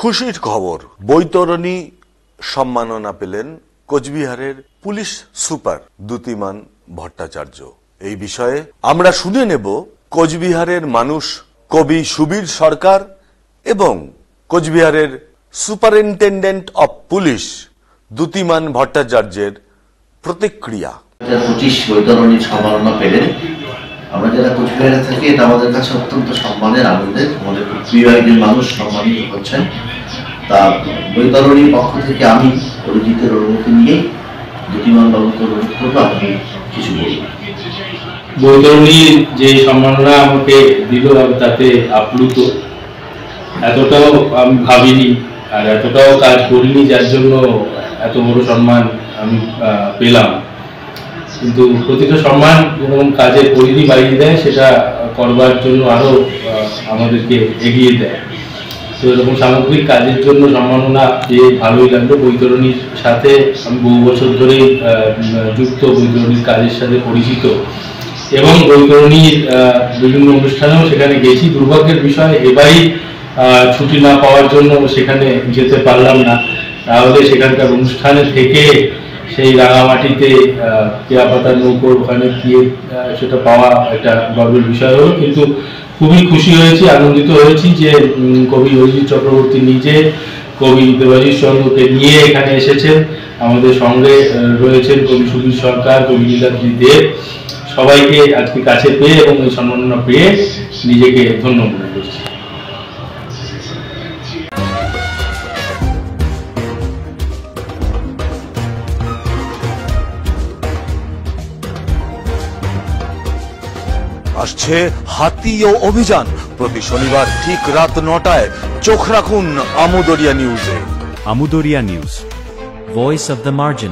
খুশির খবর, বৈতরণী সম্মাননা পেলেন কোচবিহারের পুলিশ সুপার দ্যুতিমান ভট্টাচার্য। এই বিষয়ে আমরা শুনে নেব কোচবিহারের মানুষ কবি সুবীর সরকার এবং কোচবিহারের সুপারিনটেন্ডেন্ট অফ পুলিশ দ্যুতিমান ভট্টাচার্যের প্রতিক্রিয়া। 25 বৈতরণী সম্মাননা পেলেন। আমরা যারা কোচবিহারে থাকি, এটা আমাদের কাছে অত্যন্ত সম্মানের, আনন্দের। আমাদের খুব প্রিয় একজন মানুষ সম্মানিত হচ্ছেন। তা বৈতরণীর পক্ষ থেকে আমি অরিজিতের অনুমতি নিয়ে দ্যুতিমান বাবুকে অনুরোধ করবো আপনি কিছু বলুন। বৈতরণী যে সম্মাননা আমাকে দিল তাতে আপ্লুত। এতটাও আমি ভাবিনি আর এতটাও কাজ করিনি যার জন্য এত বড় সম্মান আমি পেলাম। কিন্তু প্রতিটা সম্মান যেরকম কাজে পরিধি বাড়িয়ে দেয়, সেটা করবার জন্য আরো আমাদেরকে এগিয়ে দেয়। তো এরকম সামগ্রিক কাজের জন্য সম্মাননা পেয়ে ভালোই লাগলো। বৈতরণীর সাথে আমি বহু বছর ধরেই যুক্ত, বৈতরণীর কাজের সাথে পরিচিত এবং বৈতরণীর বিভিন্ন অনুষ্ঠানেও সেখানে গেছি। দুর্ভাগ্যের বিষয় এবারই ছুটি না পাওয়ার জন্য সেখানে যেতে পারলাম না। তাহলে সেখানকার অনুষ্ঠানে থেকে সেই রাঙামাটিতে কেয়াপাতার নৌকোর ওখানে গিয়ে সেটা পাওয়া একটা গর্বের বিষয় হলো। কিন্তু খুবই খুশি হয়েছি, আনন্দিত হয়েছি যে কবি অরিজিৎ চক্রবর্তী নিজে কবি দেবাশিস চন্দ্রকে নিয়ে এখানে এসেছেন। আমাদের সঙ্গে রয়েছেন কবি সুবীর সরকার, কবি লীলাদ্রি দেব। সবাইকে আজকে কাছে পেয়ে এবং এই সম্মাননা পেয়ে নিজেকে ধন্য মনে করছি। আসছে হাতি ও অভিযান, প্রতি শনিবার ঠিক রাত 9টায়। চোখ রাখুন আমুদরিয়া নিউজে। Amudoria News, voice of the margin.